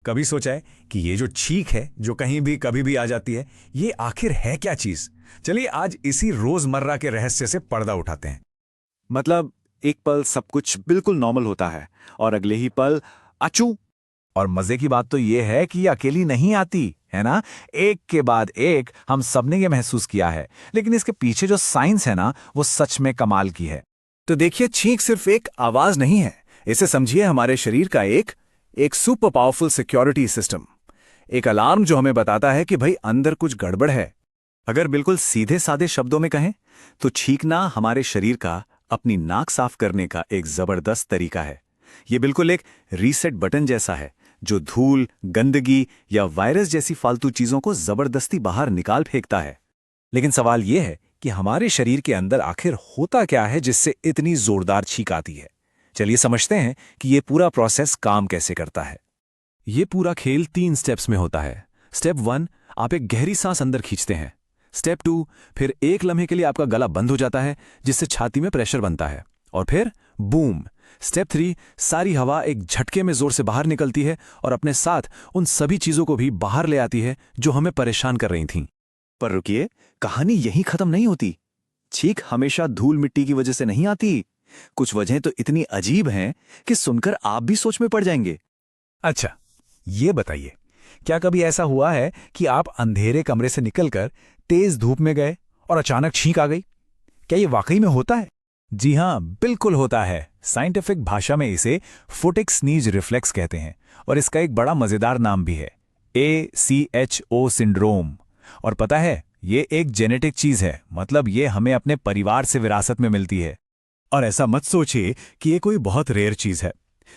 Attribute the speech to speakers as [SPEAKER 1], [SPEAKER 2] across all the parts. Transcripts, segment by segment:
[SPEAKER 1] कभी सोचा है कि ये जो छींक है जो कहीं भी कभी भी आ जाती है, ये आखिर है क्या चीज? चलिए आज इसी रोजमर्रा के रहस्य से पर्दा उठाते हैं।
[SPEAKER 2] मतलब एक पल सब कुछ बिल्कुल नॉर्मल होता है और अगले ही पल अचू।
[SPEAKER 3] और मजे की बात तो ये है कि ये अकेली नहीं आती है ना, एक के बाद एक हम सबने ये महसूस किया है। लेकिन इसके पीछे जो साइंस है ना, वो सच में कमाल की है।
[SPEAKER 4] तो देखिए, छींक सिर्फ एक आवाज नहीं है, इसे समझिए हमारे शरीर का एक सुपर पावरफुल सिक्योरिटी सिस्टम, एक अलार्म जो हमें बताता है कि भाई अंदर कुछ गड़बड़ है। अगर बिल्कुल सीधे साधे शब्दों में कहें तो छींकना हमारे शरीर का अपनी नाक साफ करने का एक जबरदस्त तरीका है। ये बिल्कुल एक रीसेट बटन जैसा है जो धूल, गंदगी या वायरस जैसी फालतू चीजों को जबरदस्ती बाहर निकाल फेंकता है।
[SPEAKER 3] लेकिन सवाल ये है कि हमारे शरीर के अंदर आखिर होता क्या है जिससे इतनी जोरदार छींक आती है। चलिए समझते हैं कि ये पूरा प्रोसेस काम कैसे करता है।
[SPEAKER 5] ये पूरा खेल 3 स्टेप्स में होता है। स्टेप 1, आप एक गहरी सांस अंदर खींचते हैं। स्टेप 2, फिर एक लम्हे के लिए आपका गला बंद हो जाता है जिससे छाती में प्रेशर बनता है, और फिर बूम। स्टेप 3, सारी हवा एक झटके में जोर से बाहर निकलती है और अपने साथ उन सभी चीजों को भी बाहर ले आती है जो हमें परेशान कर रही थीं।
[SPEAKER 4] पर रुकिए, कहानी यहीं खत्म नहीं होती। छींक हमेशा धूल मिट्टी की वजह से नहीं आती। कुछ वजहें तो इतनी अजीब हैं कि सुनकर आप भी सोच में पड़ जाएंगे।
[SPEAKER 3] अच्छा, ये बताइए, क्या कभी ऐसा हुआ है कि आप अंधेरे कमरे से निकलकर तेज धूप में गए और अचानक छींक आ गई? क्या ये वाकई में होता है? जी हां, बिल्कुल होता है। साइंटिफिक भाषा में इसे फुटिक स्नीज रिफ्लेक्स कहते हैं और इसका एक बड़ा मजेदार नाम भी है, ACHO सिंड्रोम। और पता है, ये एक जेनेटिक चीज है, मतलब ये हमें अपने परिवार से विरासत में मिलती है।
[SPEAKER 4] और ऐसा मत सोचिए कि ये कोई बहुत रेयर चीज है।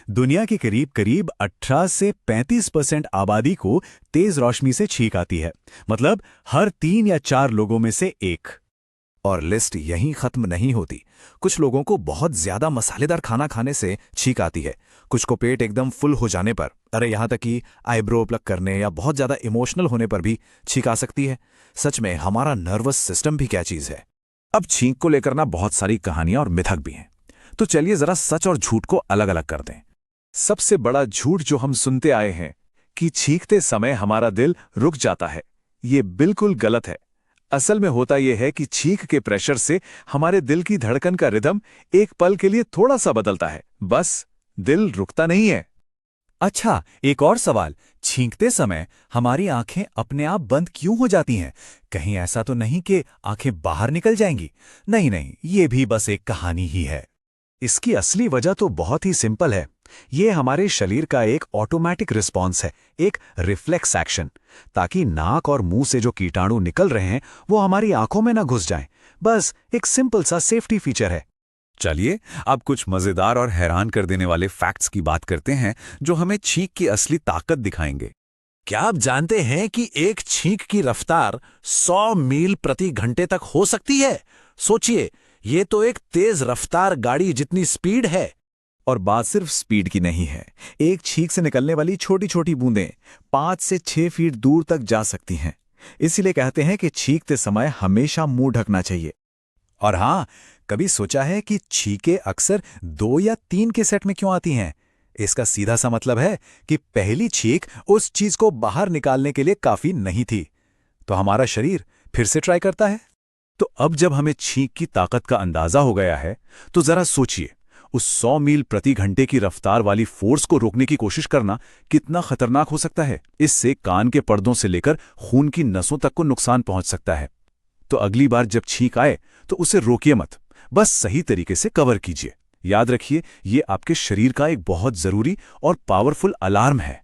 [SPEAKER 4] दुनिया के करीब करीब 18 से 35% आबादी को तेज रोशनी से छींक आती है, मतलब हर 3 या 4 लोगों में से एक।
[SPEAKER 3] और लिस्ट यहीं खत्म नहीं होती। कुछ लोगों को बहुत ज्यादा मसालेदार खाना खाने से छींक आती है, कुछ को पेट एकदम फुल हो जाने पर, अरे यहां तक कि आईब्रो प्लक करने या बहुत ज्यादा इमोशनल होने पर भी छींक आ सकती है। सच में हमारा नर्वस सिस्टम भी क्या चीज है। अब छींक को लेकर ना बहुत सारी कहानियां और मिथक भी हैं, तो चलिए जरा सच और झूठ को अलग अलग कर दें। सबसे बड़ा झूठ जो हम सुनते आए हैं कि छींकते समय हमारा दिल रुक जाता है, ये बिल्कुल गलत है। असल में होता यह है कि छींक के प्रेशर से हमारे दिल की धड़कन का रिदम एक पल के लिए थोड़ा सा बदलता है, बस दिल रुकता नहीं है।
[SPEAKER 4] अच्छा, एक और सवाल, छींकते समय हमारी आंखें अपने आप बंद क्यों हो जाती हैं? कहीं ऐसा तो नहीं कि आंखें बाहर निकल जाएंगी? नहीं नहीं, ये भी बस एक कहानी ही है।
[SPEAKER 3] इसकी असली वजह तो बहुत ही सिंपल है। ये हमारे शरीर का एक ऑटोमेटिक रिस्पॉन्स है, एक रिफ्लेक्स एक्शन, ताकि नाक और मुंह से जो कीटाणु निकल रहे हैं वो हमारी आंखों में ना घुस जाएं। बस एक सिंपल सा सेफ्टी फीचर है।
[SPEAKER 1] चलिए अब कुछ मजेदार और हैरान कर देने वाले फैक्ट्स की बात करते हैं जो हमें छींक की असली ताकत दिखाएंगे।
[SPEAKER 6] क्या आप जानते हैं कि एक छींक की रफ्तार 100 मील प्रति घंटे तक हो सकती है? सोचिए, ये तो एक तेज रफ्तार गाड़ी जितनी स्पीड है।
[SPEAKER 4] और बात सिर्फ स्पीड की नहीं है, एक छींक से निकलने वाली छोटी छोटी बूंदें 5 से 6 फीट दूर तक जा सकती हैं। इसीलिए कहते हैं कि छींकते समय हमेशा मुंह ढकना चाहिए।
[SPEAKER 3] और हां, कभी सोचा है कि छींकें अक्सर 2 या 3 के सेट में क्यों आती हैं? इसका सीधा सा मतलब है कि पहली छींक उस चीज को बाहर निकालने के लिए काफी नहीं थी, तो हमारा शरीर फिर से ट्राई करता है।
[SPEAKER 4] तो अब जब हमें छींक की ताकत का अंदाजा हो गया है, तो जरा सोचिए, उस 100 मील प्रति घंटे की रफ्तार वाली फोर्स को रोकने की कोशिश करना कितना खतरनाक हो सकता है। इससे कान के पर्दों से लेकर खून की नसों तक को नुकसान पहुंच सकता है। तो अगली बार जब छींक आए तो उसे रोकिए मत, बस सही तरीके से कवर कीजिए। याद रखिए, ये आपके शरीर का एक बहुत जरूरी और पावरफुल अलार्म है।